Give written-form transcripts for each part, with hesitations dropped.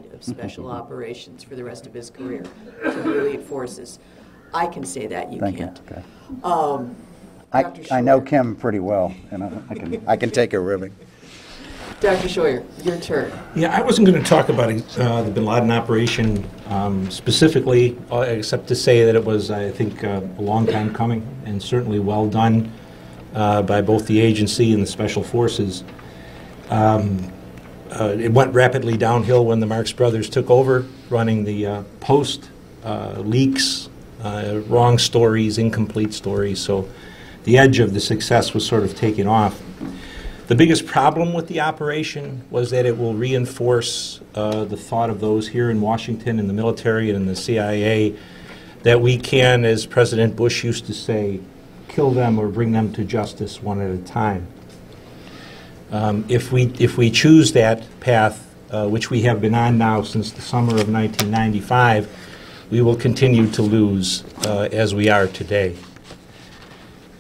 side of special operations for the rest of his career to the elite forces. I can say that, you Thank can't. you. Okay. Dr. I know Scheuer. Kim pretty well, and I can take a ribbing. Dr. Scheuer, your turn. Yeah, I wasn't going to talk about the bin Laden operation specifically, except to say that it was, I think, a long time coming and certainly well done by both the agency and the special forces. It went rapidly downhill when the Marx Brothers took over, running the Post, leaks, wrong stories, incomplete stories. So the edge of the success was sort of taken off. The biggest problem with the operation was that it will reinforce the thought of those here in Washington, in the military and in the CIA, that we can, as President Bush used to say, kill them or bring them to justice one at a time. If we choose that path, which we have been on now since the summer of 1995, we will continue to lose as we are today.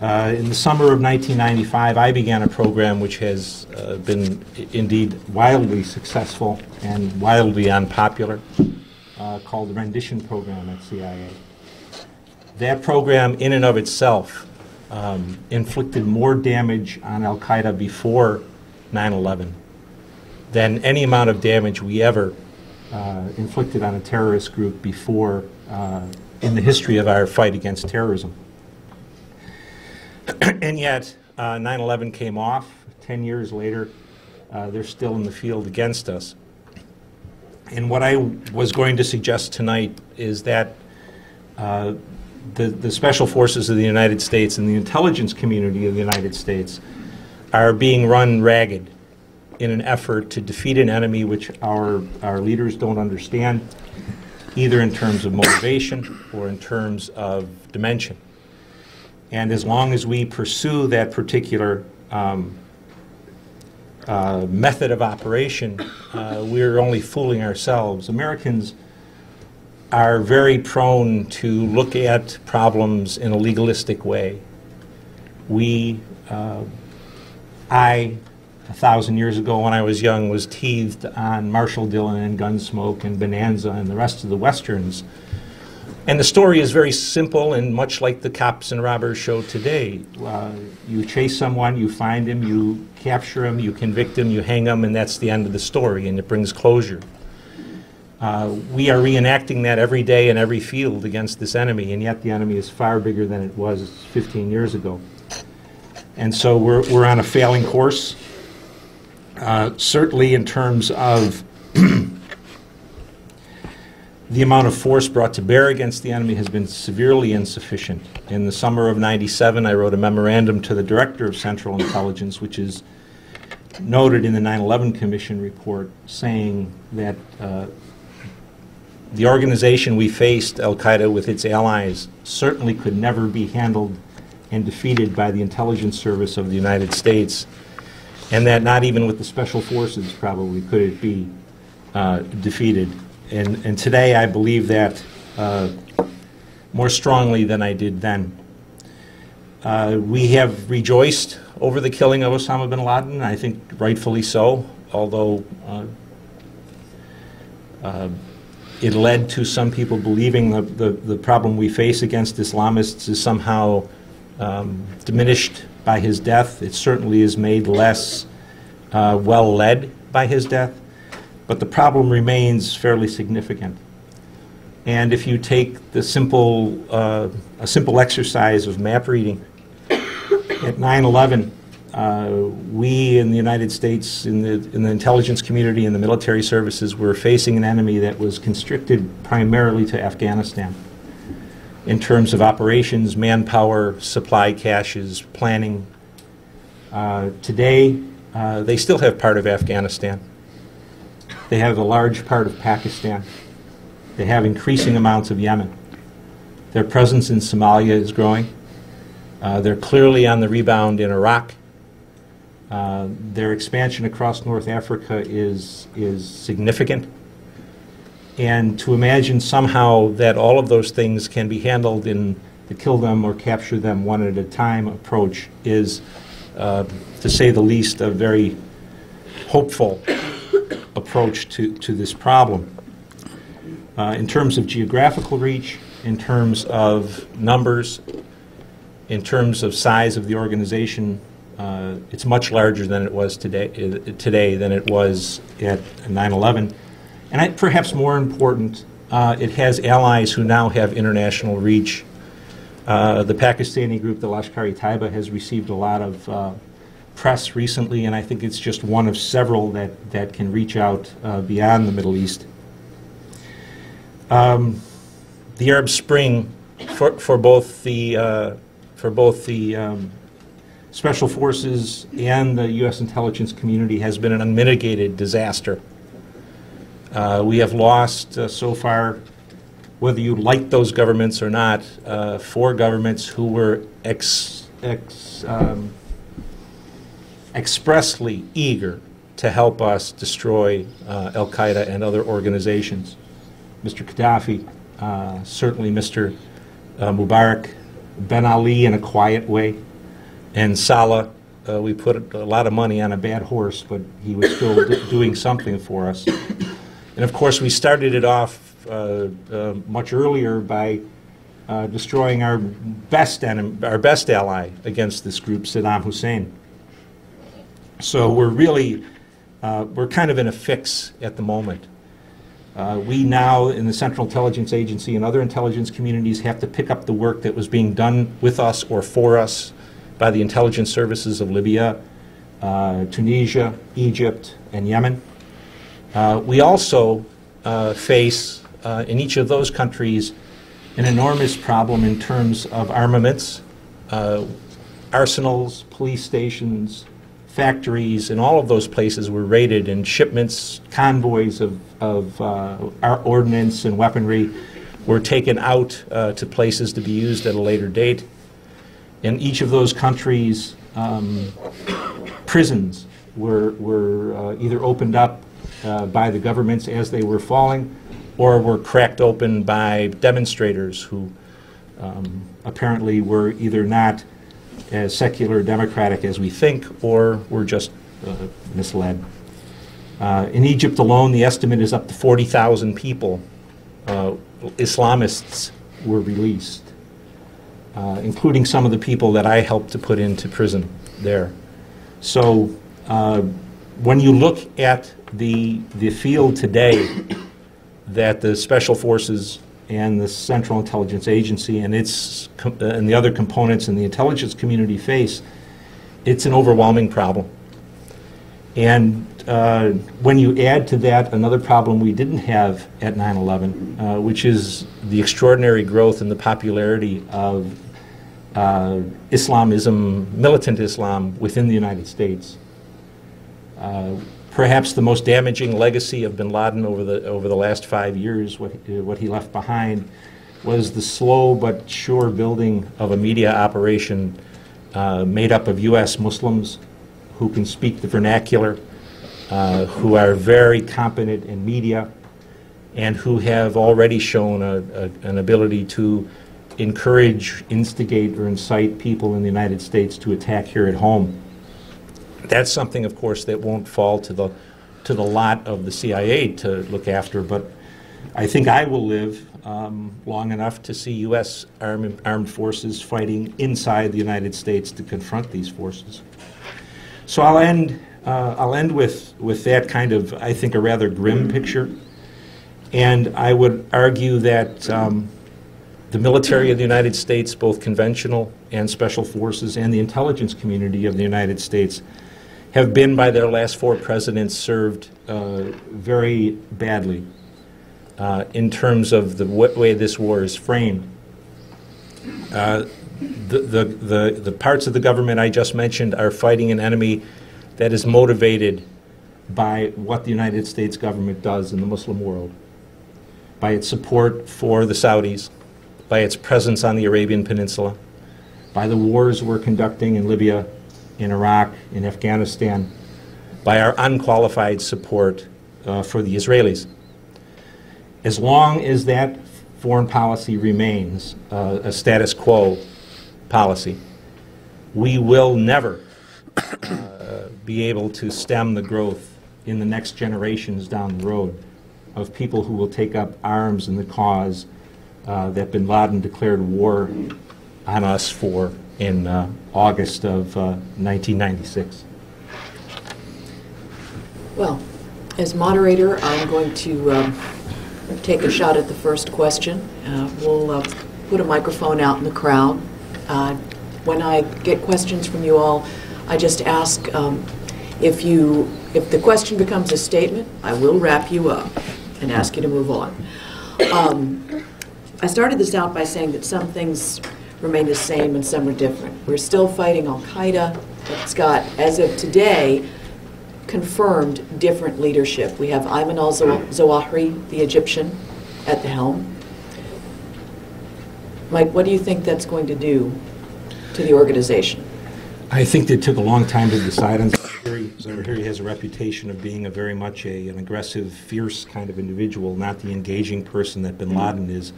In the summer of 1995, I began a program which has been indeed wildly successful and wildly unpopular, called the Rendition Program at CIA. That program, in and of itself, inflicted more damage on Al-Qaeda before 9/11 than any amount of damage we ever inflicted on a terrorist group before in the history of our fight against terrorism. And yet, 9/11 came off. 10 years later, they're still in the field against us. And what I was going to suggest tonight is that the Special Forces of the United States and the intelligence community of the United States are being run ragged in an effort to defeat an enemy which our leaders don't understand, either in terms of motivation or in terms of dimension. And as long as we pursue that particular method of operation, we're only fooling ourselves. Americans are very prone to look at problems in a legalistic way. I, 1,000 years ago when I was young, was teased on Marshall Dillon and Gunsmoke and Bonanza and the rest of the Westerns. And the story is very simple and much like the cops and robbers show today. You chase someone, you find him, you capture him, you convict him, you hang him, and that's the end of the story, and it brings closure. We are reenacting that every day in every field against this enemy, and yet the enemy is far bigger than it was 15 years ago. And so we're on a failing course, certainly in terms of the amount of force brought to bear against the enemy has been severely insufficient. In the summer of '97, I wrote a memorandum to the Director of Central Intelligence, which is noted in the 9/11 Commission report, saying that the organization we faced, Al-Qaeda with its allies, certainly could never be handled and defeated by the intelligence service of the United States, and that not even with the special forces probably could it be defeated. And today I believe that more strongly than I did then. We have rejoiced over the killing of Osama bin Laden, I think rightfully so, although it led to some people believing the problem we face against Islamists is somehow diminished by his death. It certainly is made less well led by his death. But the problem remains fairly significant. And if you take the a simple exercise of map reading, at 9/11, we in the United States, in the intelligence community and the military services, were facing an enemy that was constricted primarily to Afghanistan in terms of operations, manpower, supply caches, planning. Today, they still have part of Afghanistan. They have a large part of Pakistan. They have increasing amounts of Yemen. Their presence in Somalia is growing. They're clearly on the rebound in Iraq. Their expansion across North Africa is significant. And to imagine somehow that all of those things can be handled in the kill them or capture them one at a time approach is, to say the least, a very hopeful approach to this problem. In terms of geographical reach, in terms of numbers, in terms of size of the organization, it's much larger than it was today than it was at 9/11. And perhaps more important, it has allies who now have international reach. The Pakistani group, the Lashkar-e-Taiba, has received a lot of press recently, and I think it's just one of several that can reach out beyond the Middle East. The Arab Spring, for both the Special Forces and the U.S. intelligence community, has been an unmitigated disaster. We have lost so far, whether you like those governments or not, 4 governments who were expressly eager to help us destroy Al-Qaeda and other organizations. Mr. Gaddafi, certainly Mr. Mubarak, Ben Ali in a quiet way, and Saleh. We put a lot of money on a bad horse, but he was still doing something for us. And of course, we started it off much earlier by destroying our best ally against this group, Saddam Hussein. So we're really, we're kind of in a fix at the moment. We now, in the Central Intelligence Agency and other intelligence communities, have to pick up the work that was being done with us or for us by the intelligence services of Libya, Tunisia, Egypt, and Yemen. We also face, in each of those countries, an enormous problem in terms of armaments, arsenals, police stations, factories, and all of those places were raided, and shipments, convoys of our ordnance and weaponry were taken out to places to be used at a later date. In each of those countries, prisons were either opened up by the governments as they were falling, or were cracked open by demonstrators who apparently were either not as secular democratic as we think, or were just misled. In Egypt alone, the estimate is up to 40,000 people, Islamists, were released, including some of the people that I helped to put into prison there. So when you look at the field today that the Special Forces and the Central Intelligence Agency and the other components in the intelligence community face, it's an overwhelming problem. And when you add to that another problem we didn't have at 9/11, which is the extraordinary growth in the popularity of Islamism, militant Islam within the United States. Perhaps the most damaging legacy of bin Laden over the last 5 years, what he left behind, was the slow but sure building of a media operation made up of U.S. Muslims who can speak the vernacular, who are very competent in media, and who have already shown an ability to encourage, instigate, or incite people in the United States to attack here at home. That's something, of course, that won't fall to the lot of the CIA to look after, but I think I will live long enough to see U.S. armed forces fighting inside the United States to confront these forces. So I'll end with that kind of, I think, a rather grim picture, and I would argue that the military of the United States, both conventional and special forces, and the intelligence community of the United States have been, by their last 4 presidents, served very badly in terms of the way this war is framed. The parts of the government I just mentioned are fighting an enemy that is motivated by what the United States government does in the Muslim world, by its support for the Saudis, by its presence on the Arabian Peninsula, by the wars we're conducting in Libya, in Iraq, in Afghanistan, by our unqualified support for the Israelis. As long as that foreign policy remains a status quo policy, we will never be able to stem the growth in the next generations down the road of people who will take up arms in the cause that bin Laden declared war on us for in August of 1996. Well, as moderator, I'm going to take a shot at the first question. We'll put a microphone out in the crowd. When I get questions from you all, I just ask if the question becomes a statement, I will wrap you up and ask you to move on. I started this out by saying that some things remain the same and some are different. We're still fighting Al-Qaeda. It's got, as of today, confirmed different leadership. We have Ayman al-Zawahiri, the Egyptian, at the helm. Mike, what do you think that's going to do to the organization? I think it took a long time to decide on Zawahiri. Zawahiri has a reputation of being very much an aggressive, fierce kind of individual, not the engaging person that bin Laden is.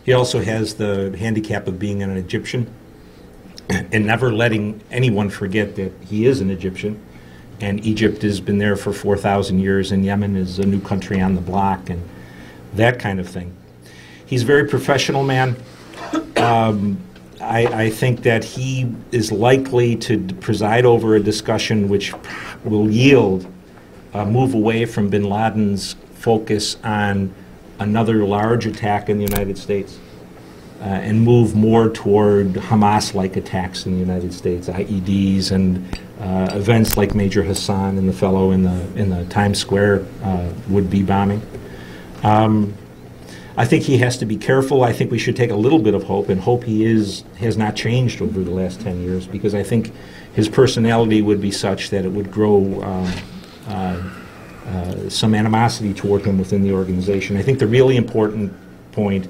He also has the handicap of being an Egyptian and never letting anyone forget that he is an Egyptian. And Egypt has been there for 4,000 years, and Yemen is a new country on the block, and that kind of thing. He's a very professional man. I think that he is likely to preside over a discussion which will yield a move away from bin Laden's focus on another large attack in the United States and move more toward Hamas-like attacks in the United States, IEDs and events like Major Hassan and the fellow in the Times Square would-be bombing. I think he has to be careful. I think we should take a little bit of hope, and hope he has not changed over the last 10 years, because I think his personality would be such that it would grow some animosity toward him within the organization. I think the really important point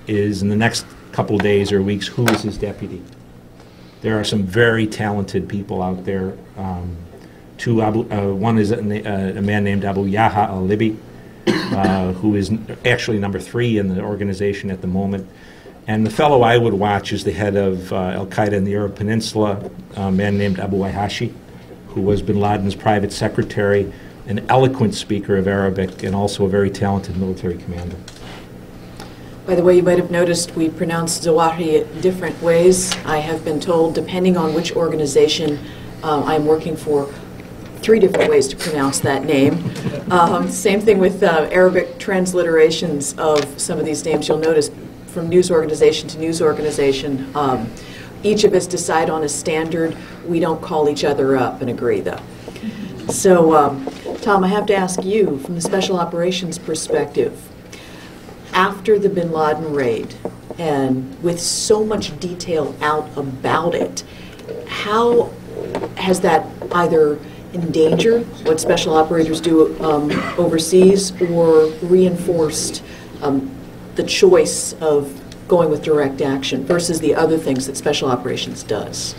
is in the next couple of days or weeks, who is his deputy? There are some very talented people out there. One is a man named Abu Yaha al-Libi, who is actually number 3 in the organization at the moment. And the fellow I would watch is the head of Al-Qaeda in the Arab Peninsula, a man named Abu Ayhashi, who was bin Laden's private secretary, an eloquent speaker of Arabic, and also a very talented military commander. By the way, you might have noticed we pronounce Zawahiri different ways. I have been told, depending on which organization I'm working for, 3 different ways to pronounce that name. Same thing with Arabic transliterations of some of these names. You'll notice from news organization to news organization, each of us decide on a standard. We don't call each other up and agree, though. So, Tom, I have to ask you, from the special operations perspective, after the bin Laden raid, and with so much detail out about it, how has that either endangered what special operators do overseas, or reinforced the choice of going with direct action versus the other things that special operations does?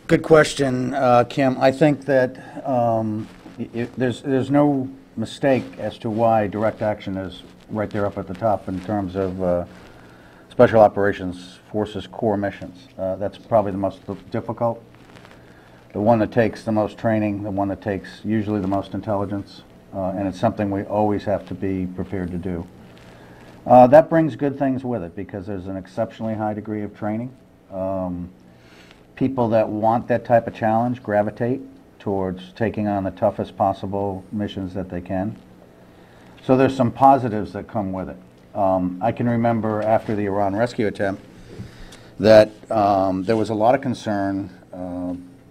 Good question, Kim. I think that there's no mistake as to why direct action is right there up at the top in terms of Special Operations Forces core missions. That's probably the most difficult, the one that takes the most training, the one that takes usually the most intelligence, and it's something we always have to be prepared to do. That brings good things with it because there's an exceptionally high degree of training. People that want that type of challenge gravitate towards taking on the toughest possible missions that they can. So there's some positives that come with it. I can remember after the Iran rescue attempt that there was a lot of concern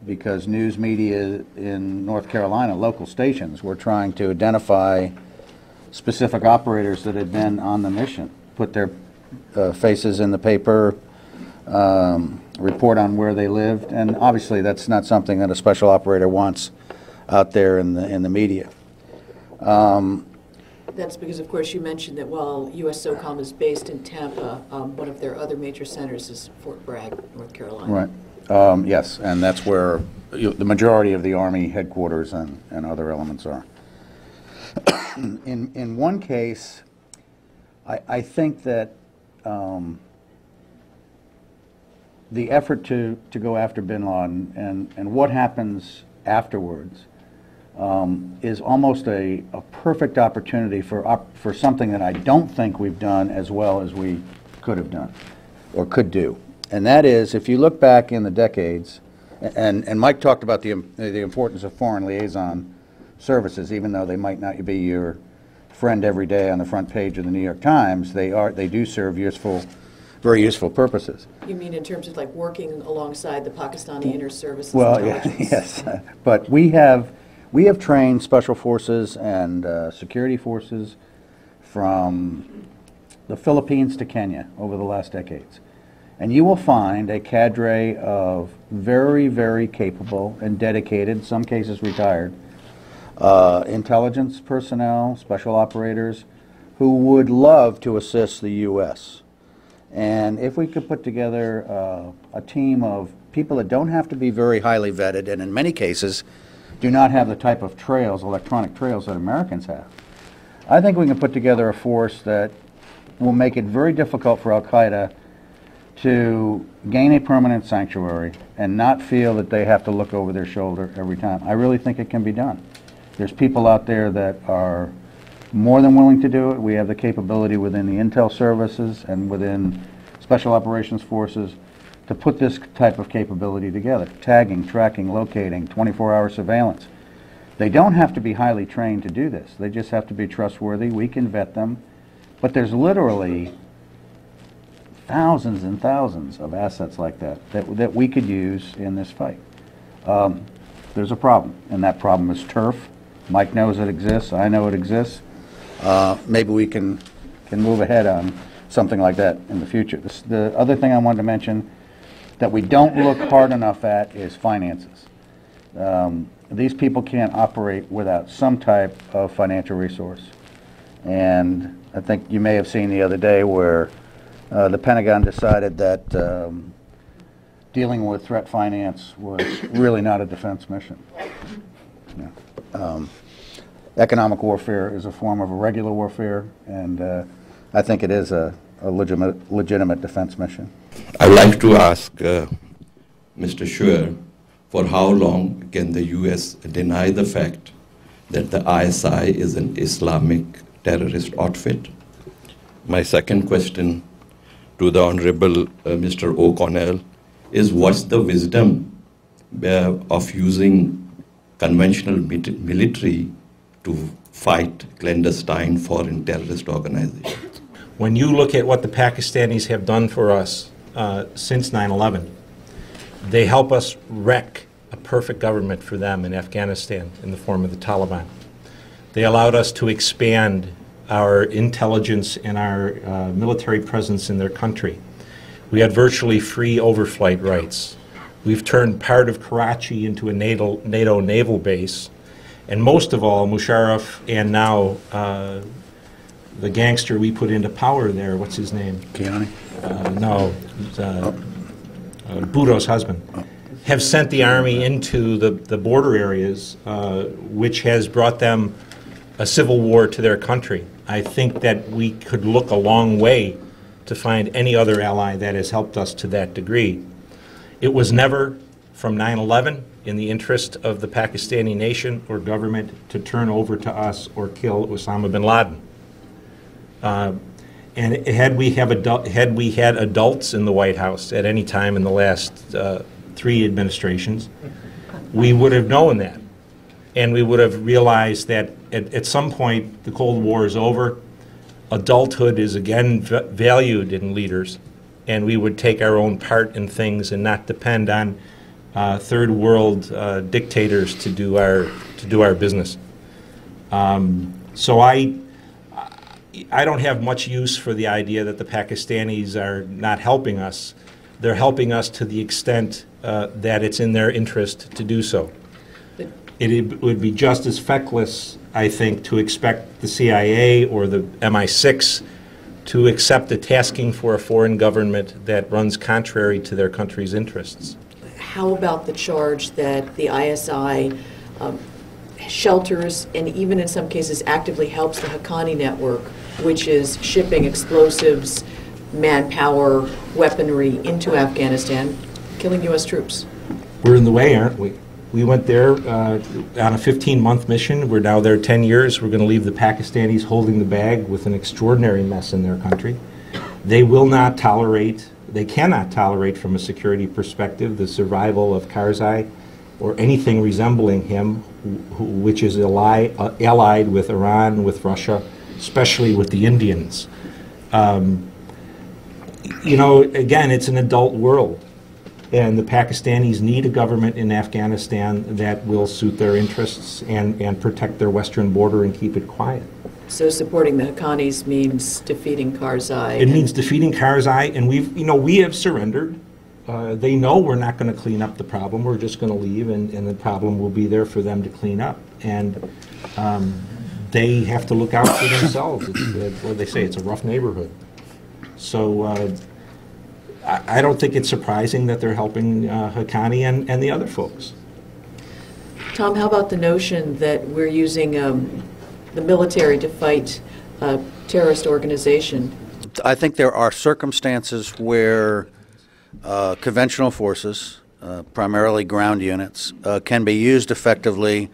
because news media in North Carolina, local stations, were trying to identify specific operators that had been on the mission, put their faces in the paper, report on where they lived, and obviously that's not something that a special operator wants out there in the media. That's because, of course, you mentioned that while USSOCOM is based in Tampa, one of their other major centers is Fort Bragg, North Carolina. Right. Yes, and that's where the majority of the Army headquarters and other elements are. In one case, I think that the effort to go after bin Laden and what happens afterwards is almost a perfect opportunity for something that I don't think we've done as well as we could have done or could do. And that is, if you look back in the decades, and Mike talked about the importance of foreign liaison services, even though they might not be your friend every day on the front page of the New York Times, they do serve very useful purposes. You mean in terms of like working alongside the Pakistani Inter-Services Well, yeah, Intelligence? yes, but we have trained special forces and security forces from the Philippines to Kenya over the last decades. And you will find a cadre of very, very capable and dedicated, in some cases retired, intelligence personnel, special operators, who would love to assist the U.S. And if we could put together a team of people that don't have to be very highly vetted, and in many cases do not have the type of trails, electronic trails, that Americans have, I think we can put together a force that will make it very difficult for Al-Qaeda to gain a permanent sanctuary and not feel that they have to look over their shoulder every time. I really think it can be done. There's people out there that are more than willing to do it. We have the capability within the intel services and within special operations forces to put this type of capability together. Tagging, tracking, locating, 24-hour surveillance. They don't have to be highly trained to do this. They just have to be trustworthy. We can vet them. But there's literally thousands and thousands of assets like that we could use in this fight. There's a problem, and that problem is turf. Mike knows it exists. I know it exists. Maybe we can move ahead on something like that in the future. The other thing I wanted to mention that we don't look hard enough at is finances. These people can't operate without some type of financial resource. And I think you may have seen the other day where the Pentagon decided that dealing with threat finance was really not a defense mission. Yeah. Economic warfare is a form of irregular warfare, and I think it is a legitimate defense mission. I'd like to ask Mr. Scheuer, for how long can the U.S. deny the fact that the ISI is an Islamic terrorist outfit? My second question to the Honorable Mr. O'Connell is, what's the wisdom of using conventional military to fight clandestine foreign terrorist organizations? When you look at what the Pakistanis have done for us since 9/11, they help us wreck a perfect government for them in Afghanistan in the form of the Taliban. They allowed us to expand our intelligence and our military presence in their country. We had virtually free overflight rights. We've turned part of Karachi into a NATO naval base. And most of all, Musharraf and now the gangster we put into power there, what's his name? Kiani? No, Bhutto's husband, have sent the army into the border areas, which has brought them a civil war to their country. I think that we could look a long way to find any other ally that has helped us to that degree. It was never, from 9/11, in the interest of the Pakistani nation or government to turn over to us or kill Osama bin Laden. And had we had adults in the White House at any time in the last 3 administrations, we would have known that. And we would have realized that at some point the Cold War is over, adulthood is again valued in leaders, and we would take our own part in things and not depend on third world dictators to do our business. So I don't have much use for the idea that the Pakistanis are not helping us. They're helping us to the extent that it's in their interest to do so. It would be just as feckless, I think, to expect the CIA or the MI6 to accept a tasking for a foreign government that runs contrary to their country's interests. How about the charge that the ISI shelters and even in some cases actively helps the Haqqani network, which is shipping explosives, manpower, weaponry into Afghanistan, killing U.S. troops? We're in the way, aren't we? We went there on a 15-month mission. We're now there 10 years. We're going to leave the Pakistanis holding the bag with an extraordinary mess in their country. They will not tolerate, they cannot tolerate from a security perspective the survival of Karzai or anything resembling him, which is allied with Iran, with Russia, especially with the Indians. You know, again, it's an adult world. And the Pakistanis need a government in Afghanistan that will suit their interests and protect their western border and keep it quiet. So supporting the Haqqanis means defeating Karzai? It means defeating Karzai, and we have surrendered. They know we're not going to clean up the problem. We're just going to leave, and the problem will be there for them to clean up. And they have to look out for themselves. What do they say? It's a rough neighborhood. So I don't think it's surprising that they're helping Haqqani and the other folks. Tom, how about the notion that we're using the military to fight a terrorist organization? I think there are circumstances where conventional forces, primarily ground units, can be used effectively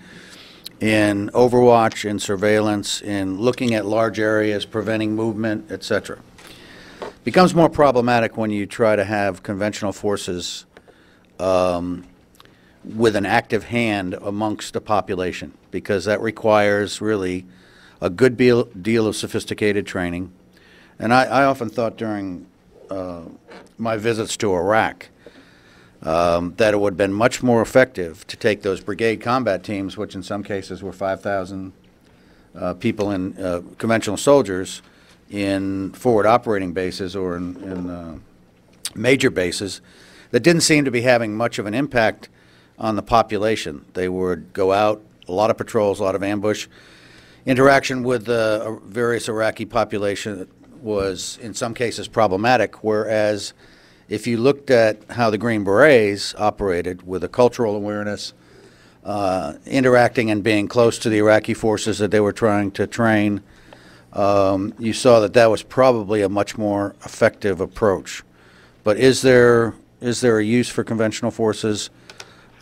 in overwatch, in surveillance, in looking at large areas, preventing movement, etc. Becomes more problematic when you try to have conventional forces with an active hand amongst a population, because that requires really a good deal of sophisticated training. And I often thought during my visits to Iraq that it would have been much more effective to take those brigade combat teams, which in some cases were 5,000 people in conventional soldiers, in forward operating bases or in major bases that didn't seem to be having much of an impact on the population. They would go out, a lot of patrols, a lot of ambush. Interaction with the various Iraqi population was in some cases problematic, whereas if you looked at how the Green Berets operated with a cultural awareness, interacting and being close to the Iraqi forces that they were trying to train, you saw that that was probably a much more effective approach. But is there a use for conventional forces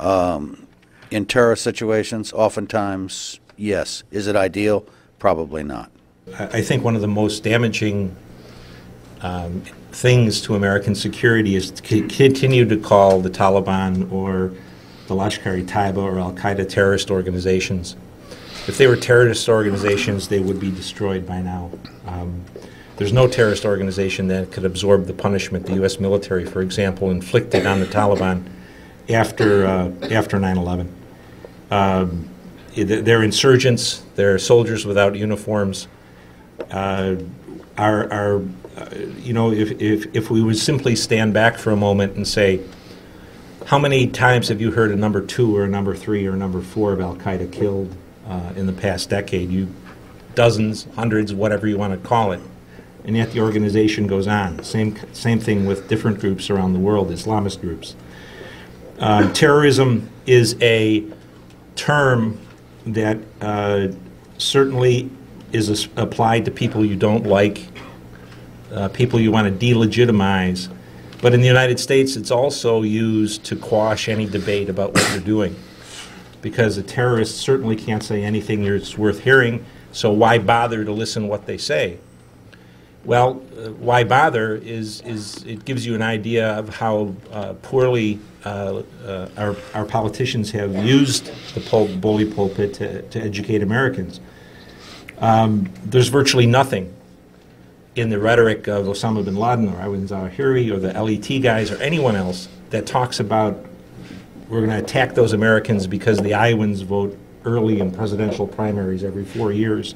in terrorist situations? Oftentimes, yes. Is it ideal? Probably not. I think one of the most damaging things to American security is to continue to call the Taliban or the Lashkar-e-Taiba or Al-Qaeda terrorist organizations. If they were terrorist organizations, they would be destroyed by now. There's no terrorist organization that could absorb the punishment the U.S. military, for example, inflicted on the Taliban after 9/11. They're insurgents. They're soldiers without uniforms. If we would simply stand back for a moment and say, how many times have you heard a number 2 or a number 3 or a number 4 of Al-Qaeda killed in the past decade? Dozens, hundreds, whatever you want to call it. And yet the organization goes on. Same thing with different groups around the world, Islamist groups. Terrorism is a term that certainly is applied to people you don't like, people you want to delegitimize. But in the United States, it's also used to quash any debate about what you're doing, because a terrorist certainly can't say anything that's worth hearing, so why bother to listen to what they say? Well, why bother is it gives you an idea of how poorly our politicians have used the bully pulpit to educate Americans. There's virtually nothing in the rhetoric of Osama bin Laden or Ayman Zawahiri or the LET guys or anyone else that talks about we're going to attack those Americans because the Iowans vote early in presidential primaries every 4 years,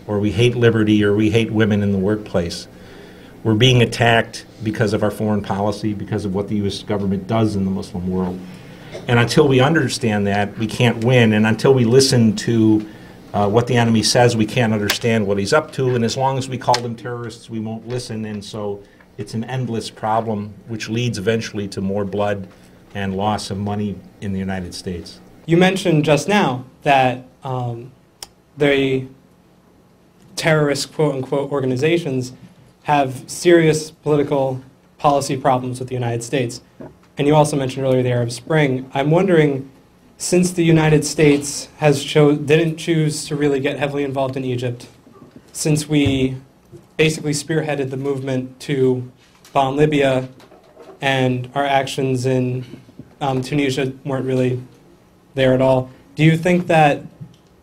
or we hate liberty, or we hate women in the workplace. We're being attacked because of our foreign policy, because of what the U.S. government does in the Muslim world. And until we understand that, we can't win. And until we listen to what the enemy says, we can't understand what he's up to. And as long as we call them terrorists, we won't listen. And so it's an endless problem, which leads eventually to more blood and loss of money in the United States. You mentioned just now that the terrorist, quote-unquote, organizations have serious political policy problems with the United States. And you also mentioned earlier the Arab Spring. I'm wondering since the United States didn't choose to really get heavily involved in Egypt, since we basically spearheaded the movement to bomb Libya, and our actions in Tunisia weren't really there at all, do you think that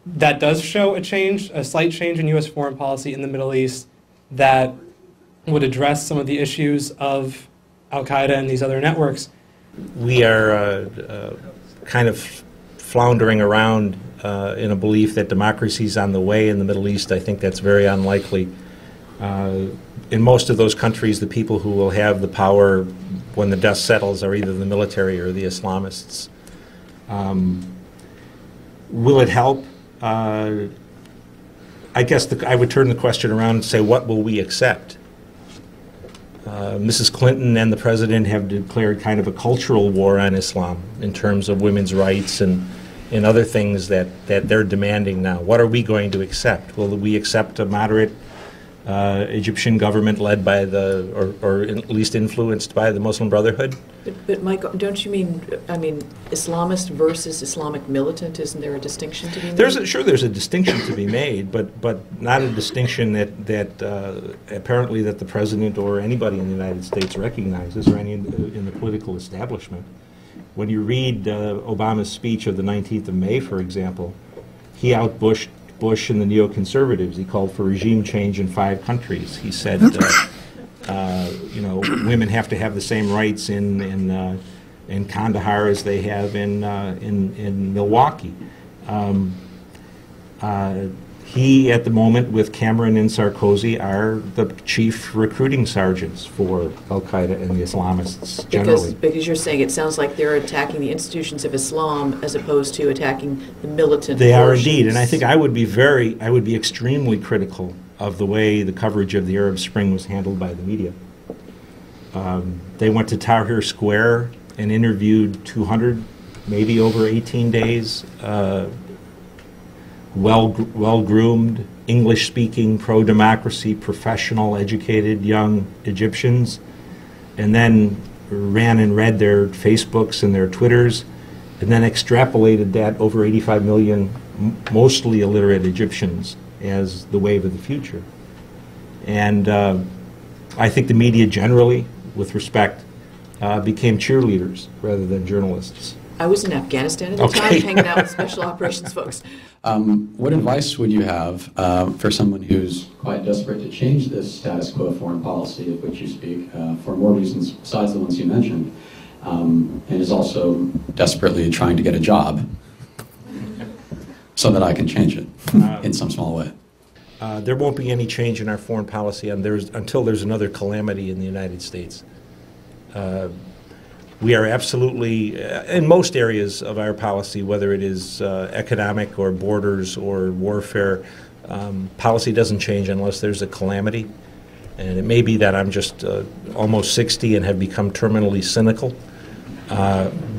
that does show a slight change in U.S. foreign policy in the Middle East that would address some of the issues of al-Qaeda and these other networks? We are kind of floundering around in a belief that democracy is on the way in the Middle East. I think that's very unlikely. In most of those countries, the people who will have the power when the dust settles are either the military or the Islamists. Will it help? I guess I would turn the question around and say, what will we accept? Mrs. Clinton and the president have declared kind of a cultural war on Islam in terms of women's rights and other things that they're demanding now. What are we going to accept? Will we accept a moderate Egyptian government led by or at least influenced by the Muslim Brotherhood? But Mike, don't you mean, Islamist versus Islamic militant? Isn't there a distinction to be made? There's a distinction to be made, but not a distinction that apparently that the president or anybody in the United States recognizes, or any in the political establishment. When you read Obama's speech of the 19th of May, for example, he outbushed Bush and the neoconservatives. He called for regime change in 5 countries. He said, women have to have the same rights in Kandahar as they have in Milwaukee. He, at the moment, with Cameron and Sarkozy, are the chief recruiting sergeants for al-Qaeda and the Islamists generally. Because you're saying it sounds like they're attacking the institutions of Islam as opposed to attacking the militant They are portions. indeed, and I think I would be extremely critical of the way the coverage of the Arab Spring was handled by the media. They went to Tahrir Square and interviewed 200, maybe over 18 days, well-groomed, English-speaking, pro-democracy, professional, educated, young Egyptians, and then ran and read their Facebooks and their Twitters, and then extrapolated that over 85 million mostly illiterate Egyptians as the wave of the future. And I think the media generally, with respect, became cheerleaders rather than journalists. I was in Afghanistan at the time, hanging out with special operations folks. What advice would you have for someone who's quite desperate to change this status quo foreign policy of which you speak for more reasons besides the ones you mentioned, and is also desperately trying to get a job so that I can change it in some small way? There won't be any change in our foreign policy until there's another calamity in the United States. We are absolutely, in most areas of our policy, whether it is economic or borders or warfare, policy doesn't change unless there's a calamity. And it may be that I'm just almost 60 and have become terminally cynical.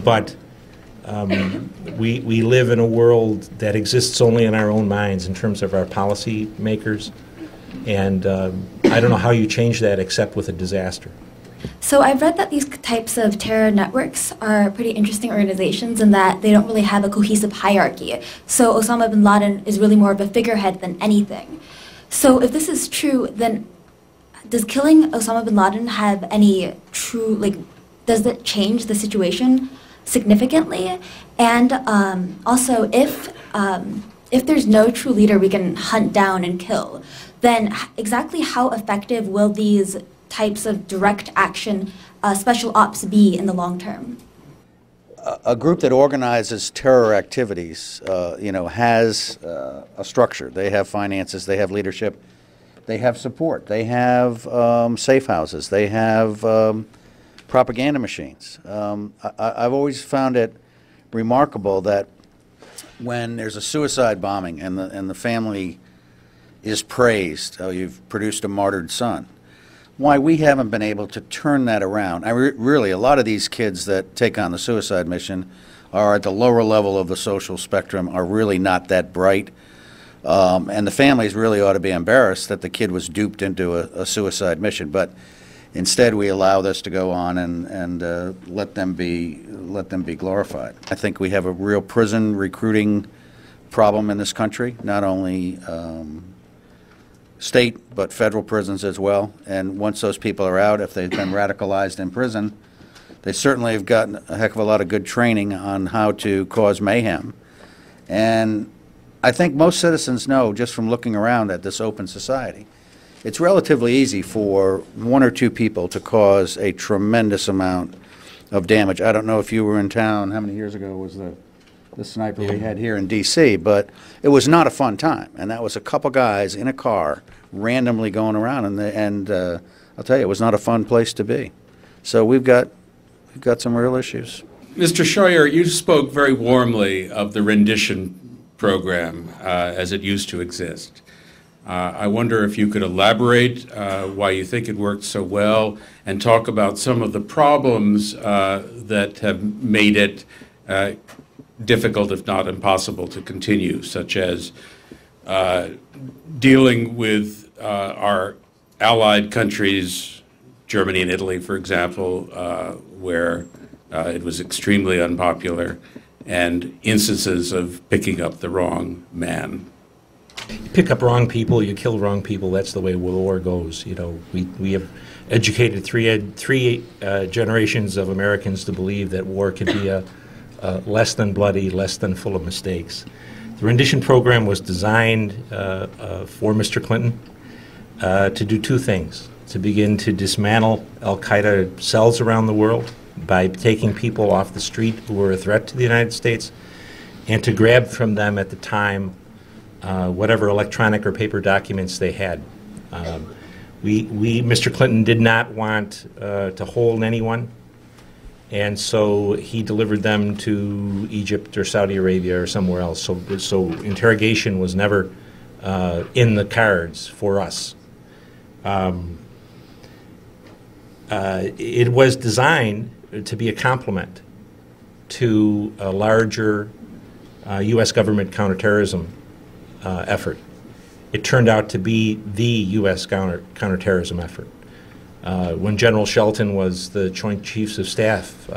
But we live in a world that exists only in our own minds in terms of our policy makers. And I don't know how you change that except with a disaster. So I've read that these types of terror networks are pretty interesting organizations in that they don't really have a cohesive hierarchy. So Osama bin Laden is really more of a figurehead than anything. So if this is true, then does killing Osama bin Laden have any true, does it change the situation significantly? And also, if there's no true leader we can hunt down and kill, then exactly how effective will these types of direct action special ops be in the long term? A group that organizes terror activities, has a structure. They have finances, they have leadership, they have support, they have safe houses, they have propaganda machines. I've always found it remarkable that when there's a suicide bombing and the family is praised, oh, you've produced a martyred son, why we haven't been able to turn that around. Really, a lot of these kids that take on the suicide mission are at the lower level of the social spectrum, are really not that bright, and the families really ought to be embarrassed that the kid was duped into a suicide mission. But Instead, we allow this to go on and let them be glorified. I think we have a real prison recruiting problem in this country, not only state but federal prisons as well. And once those people are out, if they've been radicalized in prison, they certainly have gotten a heck of a lot of good training on how to cause mayhem. And I think most citizens know, just from looking around at this open society, it's relatively easy for one or two people to cause a tremendous amount of damage. I don't know if you were in town, how many years ago was the sniper we had here in D.C., but it was not a fun time. And that was a couple guys in a car randomly going around, and I'll tell you, it was not a fun place to be. So we've got some real issues. Mr. Scheuer, you spoke very warmly of the rendition program as it used to exist. I wonder if you could elaborate why you think it worked so well and talk about some of the problems that have made it difficult, if not impossible, to continue, such as dealing with our allied countries, Germany and Italy, for example, where it was extremely unpopular, and instances of picking up the wrong man. You pick up wrong people, you kill wrong people. That's the way war goes. You know, we have educated three generations of Americans to believe that war could be a less than bloody, less than full of mistakes. The rendition program was designed for Mr. Clinton to do two things: to begin to dismantle al-Qaeda cells around the world by taking people off the street who were a threat to the United States, and to grab from them at the time whatever electronic or paper documents they had. Mr. Clinton did not want to hold anyone, and so he delivered them to Egypt or Saudi Arabia or somewhere else. So interrogation was never in the cards for us. It was designed to be a complement to a larger U.S. government counterterrorism effort. It turned out to be the U.S. counterterrorism effort. When General Shelton was the Joint Chiefs of Staff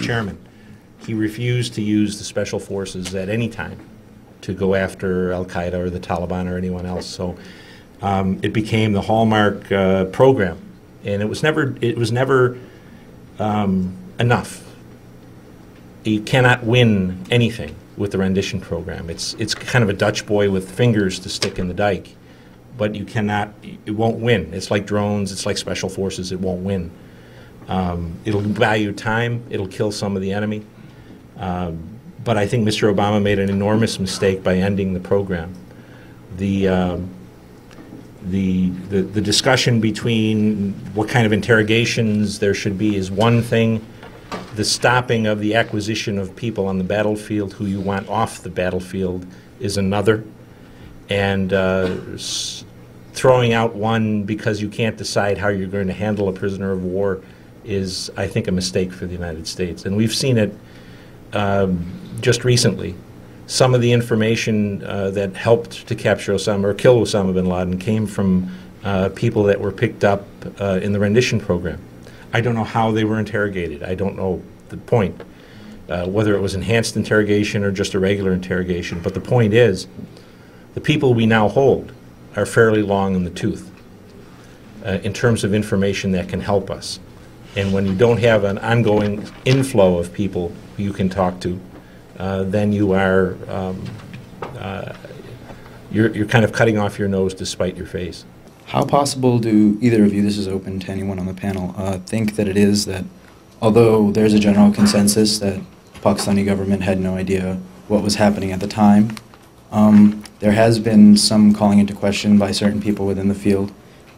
chairman, he refused to use the special forces at any time to go after al-Qaeda or the Taliban or anyone else. So it became the hallmark program, and it was never enough. You cannot win anything with the rendition program. It's kind of a Dutch boy with fingers to stick in the dike, but you cannot, it won't win. It's like drones, it's like special forces, it won't win. It'll buy you time, it'll kill some of the enemy, but I think Mr. Obama made an enormous mistake by ending the program. The discussion between what kind of interrogations there should be is one thing. The stopping of the acquisition of people on the battlefield who you want off the battlefield is another. And throwing out one because you can't decide how you're going to handle a prisoner of war is, I think, a mistake for the United States. And we've seen it just recently. Some of the information that helped to capture Osama or kill Osama bin Laden came from people that were picked up in the rendition program. I don't know how they were interrogated. I don't know the point, whether it was enhanced interrogation or just a regular interrogation. But the point is, the people we now hold are fairly long in the tooth in terms of information that can help us. And when you don't have an ongoing inflow of people who you can talk to, then you are you're kind of cutting off your nose to spite your face. How possible do either of you, this is open to anyone on the panel, think that it is that although there's a general consensus that the Pakistani government had no idea what was happening at the time, there has been some calling into question by certain people within the field.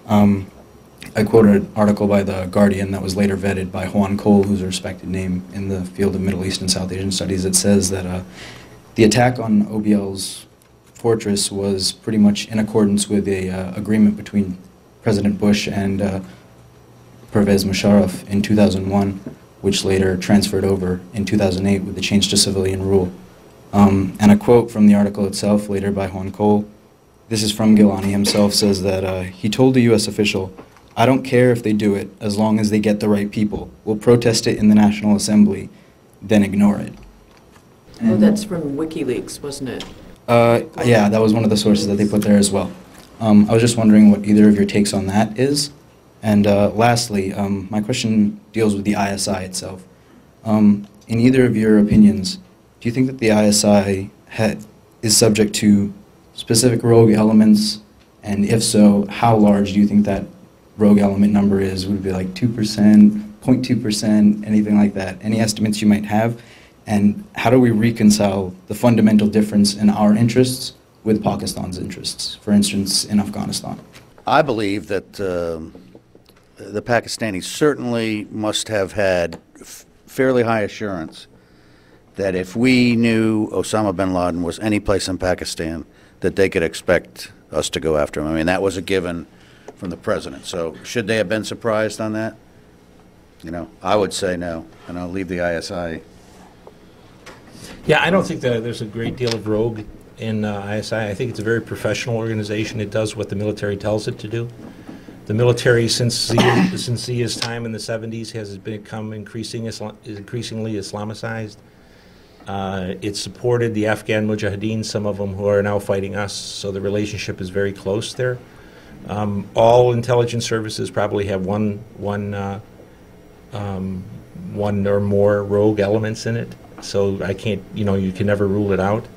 I quoted an article by The Guardian that was later vetted by Juan Cole, who's a respected name in the field of Middle East and South Asian studies, that says that the attack on OBL's fortress was pretty much in accordance with a agreement between President Bush and Pervez Musharraf in 2001, which later transferred over in 2008 with the change to civilian rule. And a quote from the article itself, later by Juan Cole, this is from Gilani himself, says that he told a U.S. official, I don't care if they do it as long as they get the right people. We'll protest it in the National Assembly, then ignore it. Oh, that's from WikiLeaks, wasn't it? Yeah, that was one of the sources that they put there as well. I was just wondering what either of your takes on that is. And lastly, my question deals with the ISI itself. In either of your opinions, do you think that the ISI is subject to specific rogue elements? And if so, how large do you think that rogue element number is? Would it be like 2%, 0.2%, anything like that? Any estimates you might have? And how do we reconcile the fundamental difference in our interests with Pakistan's interests, for instance, in Afghanistan? I believe that the Pakistanis certainly must have had fairly high assurance that if we knew Osama bin Laden was any place in Pakistan, that they could expect us to go after him. I mean, that was a given from the president. So should they have been surprised on that? You know, I would say no, and I'll leave the ISI. Yeah, I don't think that there's a great deal of rogue in ISI. I think it's a very professional organization. It does what the military tells it to do. The military, since Zia's time in the 70s, has become increasingly Islamicized. It supported the Afghan Mujahideen, some of them who are now fighting us, so the relationship is very close there. All intelligence services probably have one or more rogue elements in it, so I can't, you can never rule it out.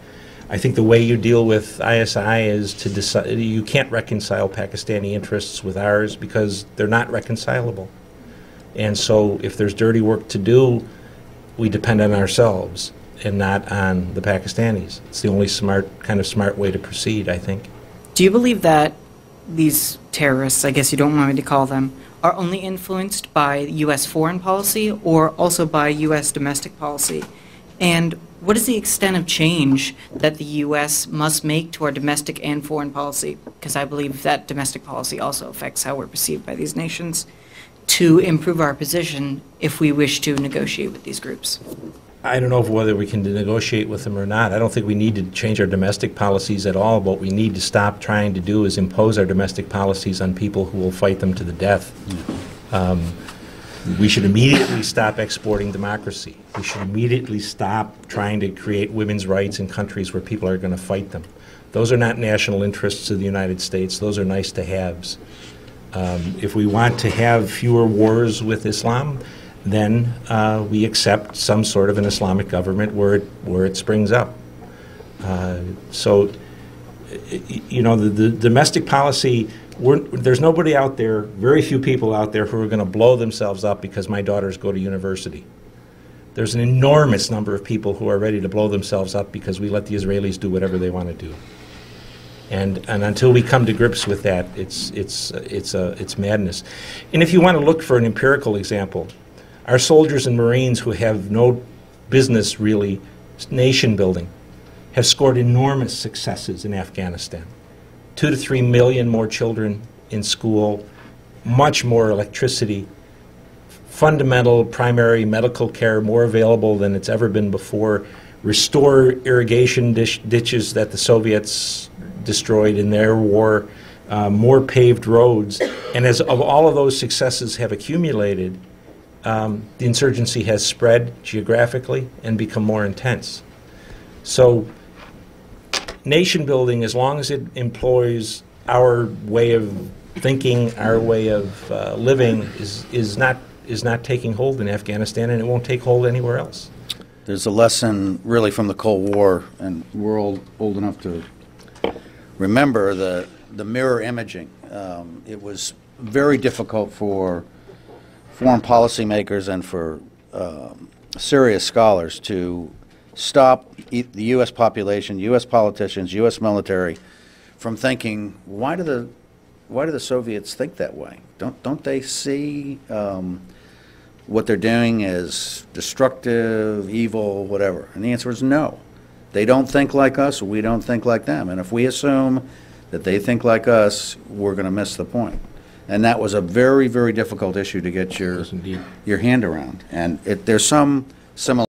I think the way you deal with ISI is to decide. You can't reconcile Pakistani interests with ours because they're not reconcilable. And so if there's dirty work to do, we depend on ourselves and not on the Pakistanis. It's the only smart way to proceed, I think. Do you believe that these terrorists, I guess you don't want me to call them, are only influenced by U.S. foreign policy or also by U.S. domestic policy? And what is the extent of change that the U.S. must make to our domestic and foreign policy? Because I believe that domestic policy also affects how we're perceived by these nations, to improve our position if we wish to negotiate with these groups. I don't know whether we can negotiate with them or not. I don't think we need to change our domestic policies at all. What we need to stop trying to do is impose our domestic policies on people who will fight them to the death. We should immediately stop exporting democracy. We should immediately stop trying to create women's rights in countries where people are going to fight them. Those are not national interests of the United States. Those are nice to haves. If we want to have fewer wars with Islam, then we accept some sort of an Islamic government where it springs up. The domestic policy, there's nobody out there, very few people out there who are going to blow themselves up because my daughters go to university. There's an enormous number of people who are ready to blow themselves up because we let the Israelis do whatever they want to do. And until we come to grips with that, it's madness. And if you want to look for an empirical example, our soldiers and Marines who have no business really nation building have scored enormous successes in Afghanistan. 2 to 3 million more children in school, much more electricity, fundamental primary medical care more available than it's ever been before, restore irrigation ditches that the Soviets destroyed in their war, more paved roads. And as of all of those successes have accumulated, the insurgency has spread geographically and become more intense. So nation building, as long as it employs our way of thinking, our way of living, is not taking hold in Afghanistan, and it won't take hold anywhere else. There's a lesson really from the Cold War, and we're old enough to remember the mirror imaging. It was very difficult for foreign policymakers and for serious scholars to stop the U.S. population, U.S. politicians, U.S. military from thinking, why do the Soviets think that way? Don't they see what they're doing is destructive, evil, whatever? And the answer is no. They don't think like us, we don't think like them. And if we assume that they think like us, we're going to miss the point. And that was a very, very difficult issue to get your hand around. And there's some similar